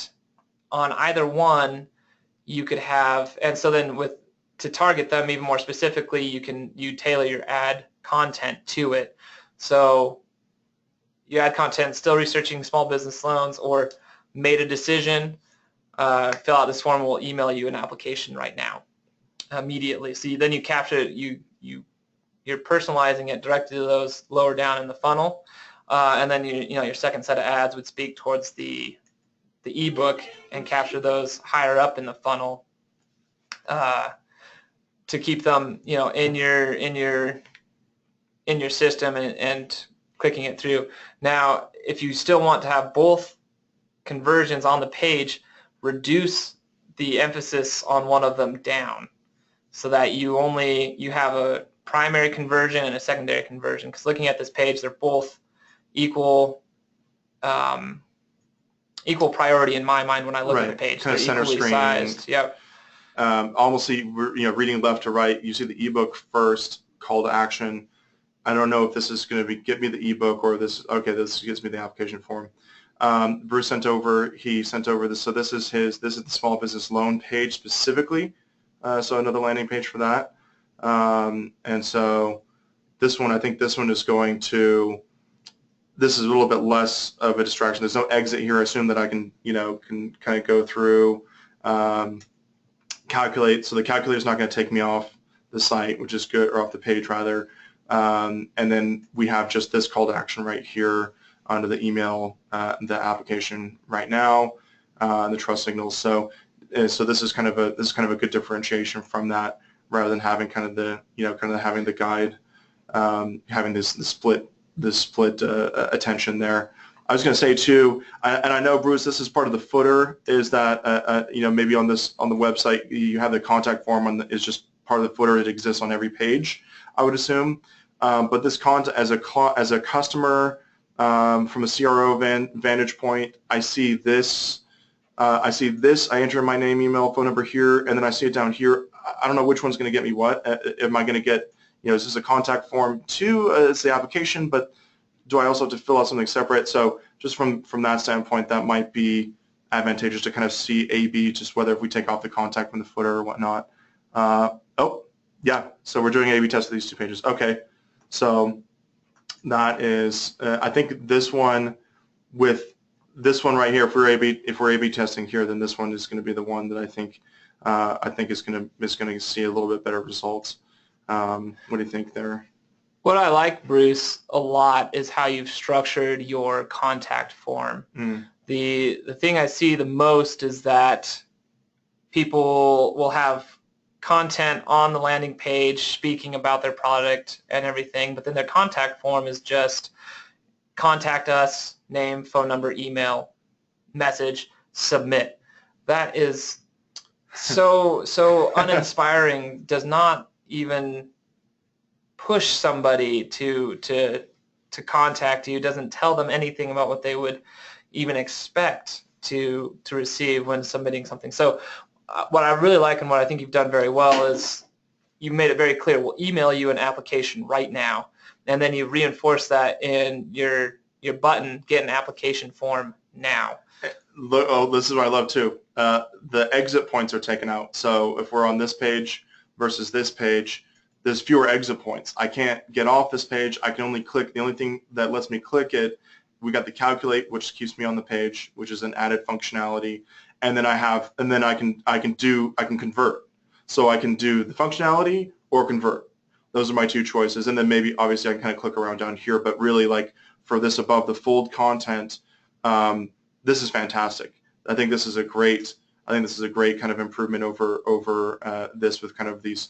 on either one you could have, and so then to target them even more specifically, you tailor your ad content to it. So your ad content, still researching small business loans or made a decision, fill out this form, we'll email you an application right now, immediately. So then you capture it, you're personalizing it directly to those lower down in the funnel, and then your second set of ads would speak towards the ebook and capture those higher up in the funnel, to keep them in your system and clicking it through. Now, if you still want to have both conversions on the page, reduce the emphasis on one of them down, so that you have a primary conversion and a secondary conversion. Because looking at this page, they're both equal priority in my mind when I look at the page. Kind of center equally screen. Sized. Yep. Almost, reading left to right, you see the ebook first, call to action. I don't know if this is going to get me the ebook or this gives me the application form. Bruce sent over this. So this is the small business loan page specifically. So another landing page for that. And so this one, I think this one is this is a little bit less of a distraction. There's no exit here. I assume that I can kind of go through, calculate. So the calculator is not going to take me off the site, which is good, or off the page rather. And then we have just this call to action right here under the email, the application right now, the trust signals. So this is kind of a good differentiation from that, rather than having having the guide, having this split attention there. I was going to say too, and I know, Bruce, this is part of the footer, is that maybe on the website you have the contact form is just part of the footer. It exists on every page, I would assume. But this content, as a customer, from a CRO vantage point, I see this. I enter my name, email, phone number here, and then I see it down here. I don't know which one's going to get me what. Am I going to get, is this a contact form too? It's the application, but do I also have to fill out something separate? So just from that standpoint, that might be advantageous to kind of see A/B, just whether if we take off the contact from the footer or whatnot. Yeah, so we're doing A/B tests for these two pages. Okay, so that is, I think this one, with this one right here, if we're A/B testing here, then this one is going to be the one that I think I think is going to see a little bit better results. What do you think there? What I like, Bruce, a lot is how you've structured your contact form. The thing I see the most is that people will have content on the landing page speaking about their product and everything, but then their contact form is just contact us, name, phone number, email, message, submit. That is so uninspiring, does not even push somebody to contact you, doesn't tell them anything about what they would even expect to receive when submitting something. So what I really like and what I think you've done very well is you made it very clear, we'll email you an application right now, and then you reinforce that in your button, get an application form now. Oh, this is what I love too. The exit points are taken out. So if we're on this page versus this page, there's fewer exit points. I can't get off this page. I can only click. The only thing that lets me click it, we got the calculate, which keeps me on the page, which is an added functionality. And then I can convert. So I can do the functionality or convert. Those are my two choices. And then maybe obviously I can kind of click around down here, but really like for this above the fold content, this is fantastic. I think this is a great kind of improvement over this with kind of these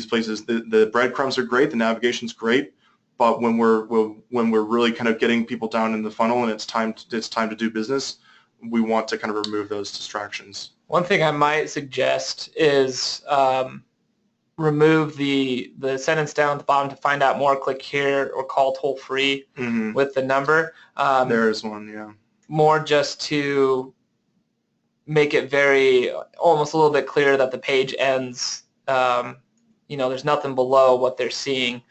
places. The breadcrumbs are great, the navigation's great, but when we're really kind of getting people down in the funnel and it's time to do business, we want to kind of remove those distractions. One thing I might suggest is remove the sentence down at the bottom to find out more, click here, or call toll free with the number. There's one, yeah. More just to make it very, almost a little bit clear that the page ends, there's nothing below what they're seeing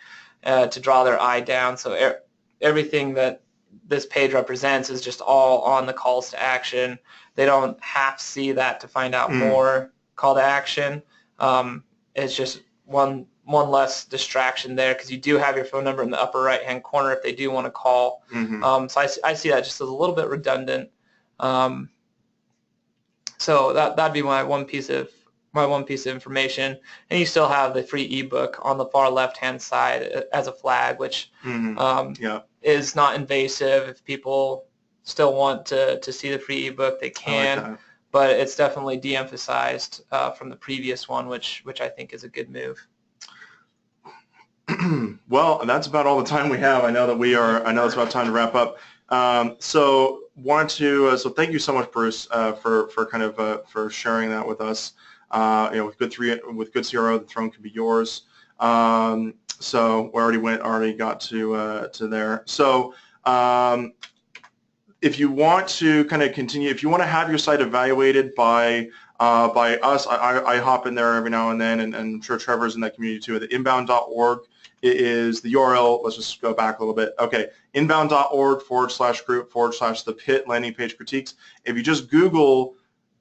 to draw their eye down. So everything that this page represents is just all on the calls to action. They don't have to see that to find out more call to action. It's just one less distraction there, because you do have your phone number in the upper right hand corner if they do want to call. So I see that just as a little bit redundant. So that'd be my one piece of information. And you still have the free ebook on the far left hand side as a flag, which is not invasive. If people still want to see the free ebook, they can, but it's definitely de-emphasized from the previous one, which I think is a good move. Well, that's about all the time we have. I know it's about time to wrap up. So thank you so much, Bruce, for sharing that with us. With good CRO, the throne can be yours. So we already got to there. So if you want to kind of continue, if you want to have your site evaluated by us, I hop in there every now and then, and I'm sure Trevor's in that community too. The inbound.org is the URL. Let's just go back a little bit. Okay, inbound.org/group/the PIT landing page critiques. If you just Google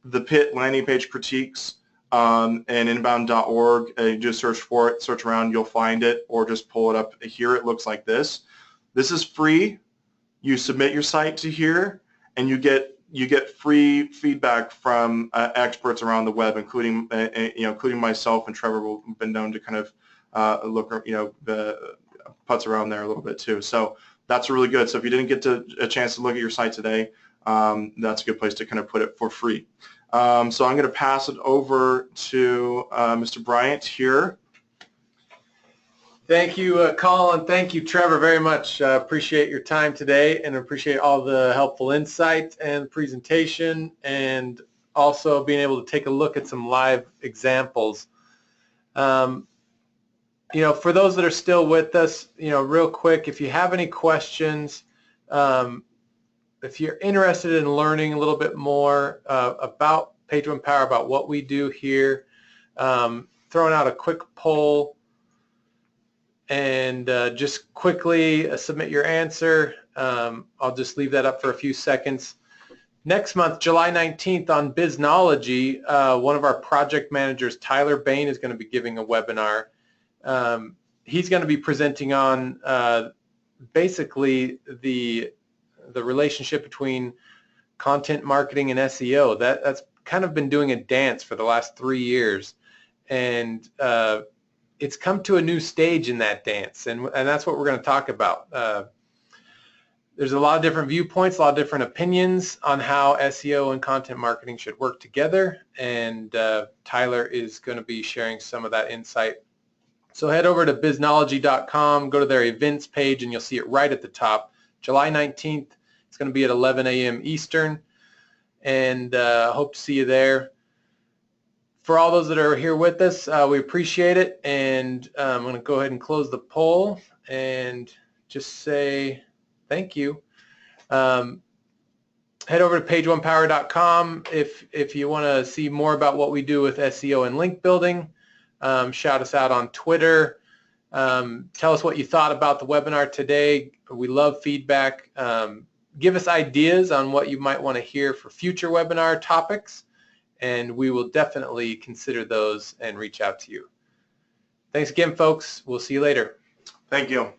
the PIT landing page critiques and inbound.org, you just search around, you'll find it, or just pull it up here. It looks like this. This is free. You submit your site to here, and you get free feedback from experts around the web, including myself and Trevor. We've been known to kind of look, putz around there a little bit too. So that's really good. So if you didn't get a chance to look at your site today, that's a good place to kind of put it for free. So I'm going to pass it over to Mr. Bryant here. Thank you, Colin. Thank you, Trevor, very much. Appreciate your time today, and appreciate all the helpful insight and presentation, and also being able to take a look at some live examples. For those that are still with us, real quick, if you have any questions, if you're interested in learning a little bit more about Page One Power, about what we do here, throwing out a quick poll, and just quickly submit your answer. I'll just leave that up for a few seconds. Next month, July 19th, on Biznology, one of our project managers, Tyler Bain, is going to be giving a webinar. He's going to be presenting on basically the relationship between content marketing and SEO. That's kind of been doing a dance for the last 3 years, and it's come to a new stage in that dance, and that's what we're going to talk about. There's a lot of different viewpoints, a lot of different opinions on how SEO and content marketing should work together, and Tyler is going to be sharing some of that insight. So head over to biznology.com, go to their events page, and you'll see it right at the top. July 19th, it's going to be at 11 a.m. Eastern, and hope to see you there. For all those that are here with us, we appreciate it, and I'm going to go ahead and close the poll and just say thank you. Head over to pageonepower.com if you want to see more about what we do with SEO and link building. Shout us out on Twitter. Tell us what you thought about the webinar today. We love feedback. Give us ideas on what you might want to hear for future webinar topics, and we will definitely consider those and reach out to you. Thanks again, folks. We'll see you later. Thank you.